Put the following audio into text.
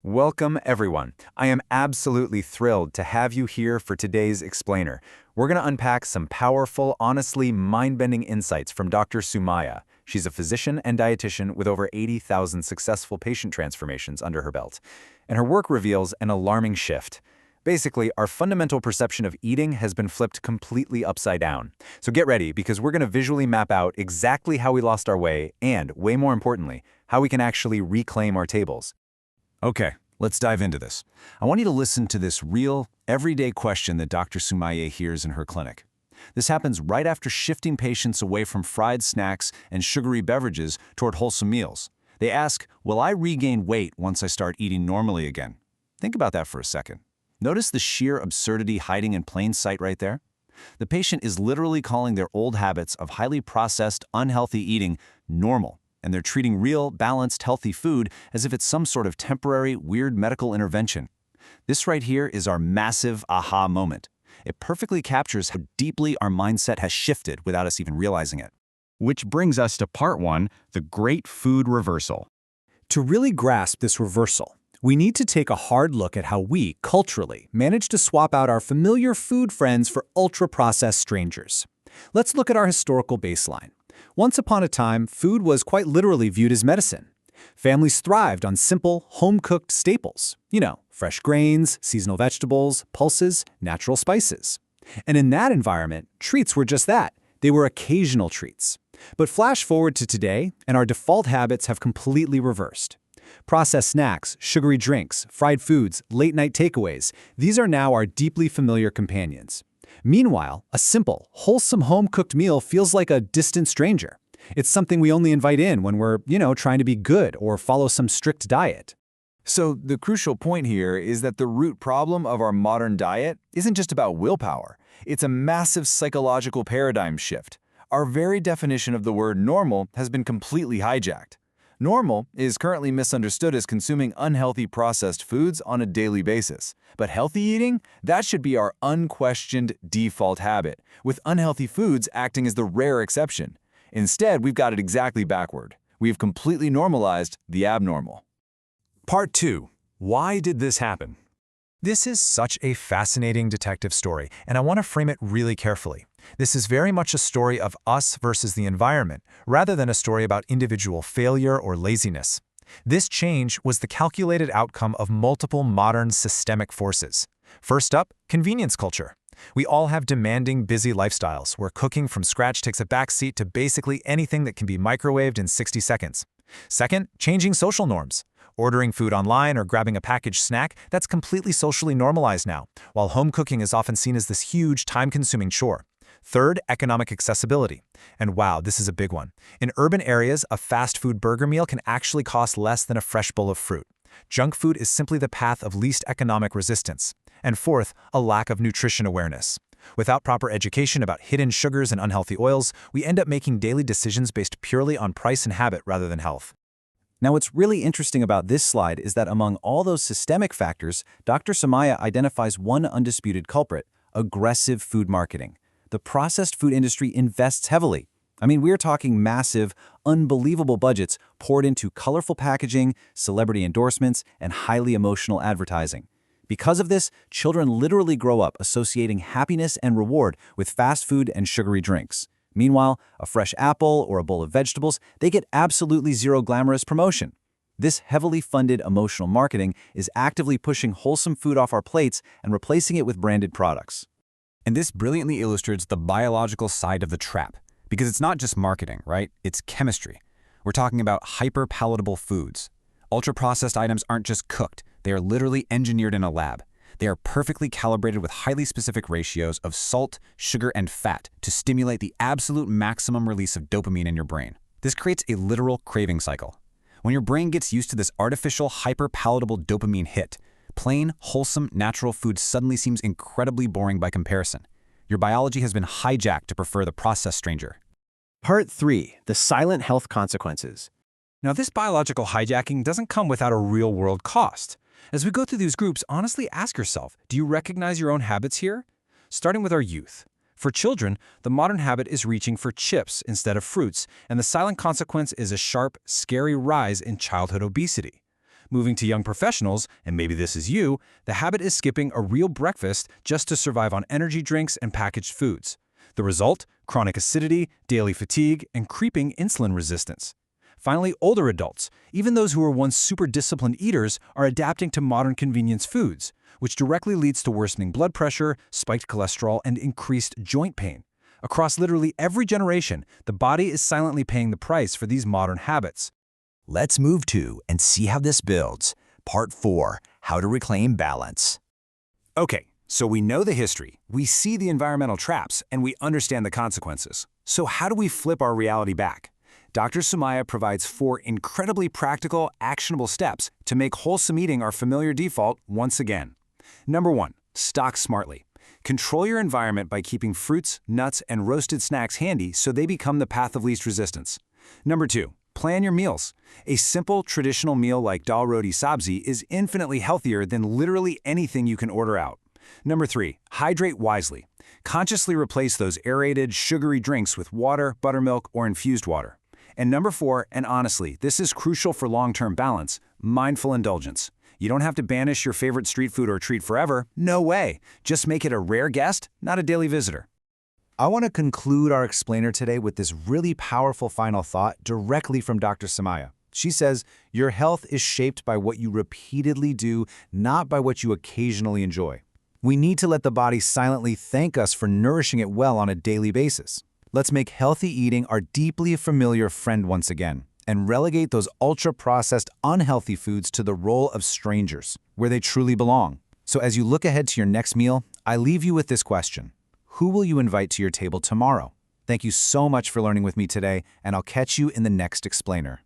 Welcome, everyone. I am absolutely thrilled to have you here for today's explainer. We're going to unpack some powerful, honestly mind-bending insights from Dr. Sumaya. She's a physician and dietitian with over 80,000 successful patient transformations under her belt. And her work reveals an alarming shift. Basically, our fundamental perception of eating has been flipped completely upside down. So get ready, because we're going to visually map out exactly how we lost our way and, way more importantly, how we can actually reclaim our tables. Okay, let's dive into this. I want you to listen to this real, everyday question that Dr. Sumaya hears in her clinic. This happens right after shifting patients away from fried snacks and sugary beverages toward wholesome meals. They ask, will I regain weight once I start eating normally again? Think about that for a second. Notice the sheer absurdity hiding in plain sight right there? The patient is literally calling their old habits of highly processed, unhealthy eating normal. And they're treating real, balanced, healthy food as if it's some sort of temporary, weird medical intervention. This right here is our massive aha moment. It perfectly captures how deeply our mindset has shifted without us even realizing it. Which brings us to part one, the great food reversal. To really grasp this reversal, we need to take a hard look at how we, culturally, managed to swap out our familiar food friends for ultra-processed strangers. Let's look at our historical baseline. Once upon a time, food was quite literally viewed as medicine. Families thrived on simple, home-cooked staples. Fresh grains, seasonal vegetables, pulses, natural spices. And in that environment, treats were just that. They were occasional treats. But flash forward to today, and our default habits have completely reversed. Processed snacks, sugary drinks, fried foods, late-night takeaways, these are now our deeply familiar companions. Meanwhile, a simple, wholesome home-cooked meal feels like a distant stranger. It's something we only invite in when we're, trying to be good or follow some strict diet. So the crucial point here is that the root problem of our modern diet isn't just about willpower. It's a massive psychological paradigm shift. Our very definition of the word normal has been completely hijacked. Normal is currently misunderstood as consuming unhealthy processed foods on a daily basis. But healthy eating, that should be our unquestioned default habit, with unhealthy foods acting as the rare exception. Instead, we've got it exactly backward. We've completely normalized the abnormal. Part two, why did this happen? This is such a fascinating detective story, and I want to frame it really carefully. This is very much a story of us versus the environment, rather than a story about individual failure or laziness. This change was the calculated outcome of multiple modern systemic forces. First up, convenience culture. We all have demanding, busy lifestyles where cooking from scratch takes a backseat to basically anything that can be microwaved in 60 seconds. Second, changing social norms. Ordering food online or grabbing a packaged snack, that's completely socially normalized now, while home cooking is often seen as this huge, time-consuming chore. Third, economic accessibility. And wow, this is a big one. In urban areas, a fast food burger meal can actually cost less than a fresh bowl of fruit. Junk food is simply the path of least economic resistance. And fourth, a lack of nutrition awareness. Without proper education about hidden sugars and unhealthy oils, we end up making daily decisions based purely on price and habit rather than health. Now, what's really interesting about this slide is that among all those systemic factors, Dr. Sumaya identifies one undisputed culprit: aggressive food marketing. The processed food industry invests heavily. We're talking massive, unbelievable budgets poured into colorful packaging, celebrity endorsements, and highly emotional advertising. Because of this, children literally grow up associating happiness and reward with fast food and sugary drinks. Meanwhile, a fresh apple or a bowl of vegetables, they get absolutely zero glamorous promotion. This heavily funded emotional marketing is actively pushing wholesome food off our plates and replacing it with branded products. And this brilliantly illustrates the biological side of the trap. Because it's not just marketing, right? It's chemistry. We're talking about hyper-palatable foods. Ultra-processed items aren't just cooked. They are literally engineered in a lab. They are perfectly calibrated with highly specific ratios of salt, sugar, and fat to stimulate the absolute maximum release of dopamine in your brain. This creates a literal craving cycle. When your brain gets used to this artificial, hyper-palatable dopamine hit, plain, wholesome, natural food suddenly seems incredibly boring by comparison. Your biology has been hijacked to prefer the processed stranger. Part 3. The silent health consequences. Now, this biological hijacking doesn't come without a real-world cost. As we go through these groups, honestly ask yourself, do you recognize your own habits here? Starting with our youth. For children, the modern habit is reaching for chips instead of fruits, and the silent consequence is a sharp, scary rise in childhood obesity. Moving to young professionals, and maybe this is you, the habit is skipping a real breakfast just to survive on energy drinks and packaged foods. The result? Chronic acidity, daily fatigue, and creeping insulin resistance. Finally, older adults, even those who were once super disciplined eaters, are adapting to modern convenience foods, which directly leads to worsening blood pressure, spiked cholesterol, and increased joint pain. Across literally every generation, the body is silently paying the price for these modern habits. Let's move to and see how this builds. Part 4, How to Reclaim Balance. Okay, so we know the history, we see the environmental traps, and we understand the consequences. So how do we flip our reality back? Dr. Soumaya provides 4 incredibly practical, actionable steps to make wholesome eating our familiar default once again. Number 1, stock smartly. Control your environment by keeping fruits, nuts, and roasted snacks handy so they become the path of least resistance. Number 2, plan your meals. A simple, traditional meal like dal roti sabzi is infinitely healthier than literally anything you can order out. Number 3, hydrate wisely. Consciously replace those aerated, sugary drinks with water, buttermilk, or infused water. And number 4, and honestly, this is crucial for long-term balance, mindful indulgence. You don't have to banish your favorite street food or treat forever. No way. Just make it a rare guest, not a daily visitor. I want to conclude our explainer today with this really powerful final thought directly from Dr. Soumaya. She says, your health is shaped by what you repeatedly do, not by what you occasionally enjoy. We need to let the body silently thank us for nourishing it well on a daily basis. Let's make healthy eating our deeply familiar friend once again, and relegate those ultra-processed, unhealthy foods to the role of strangers, where they truly belong. So as you look ahead to your next meal, I leave you with this question. Who will you invite to your table tomorrow? Thank you so much for learning with me today, and I'll catch you in the next explainer.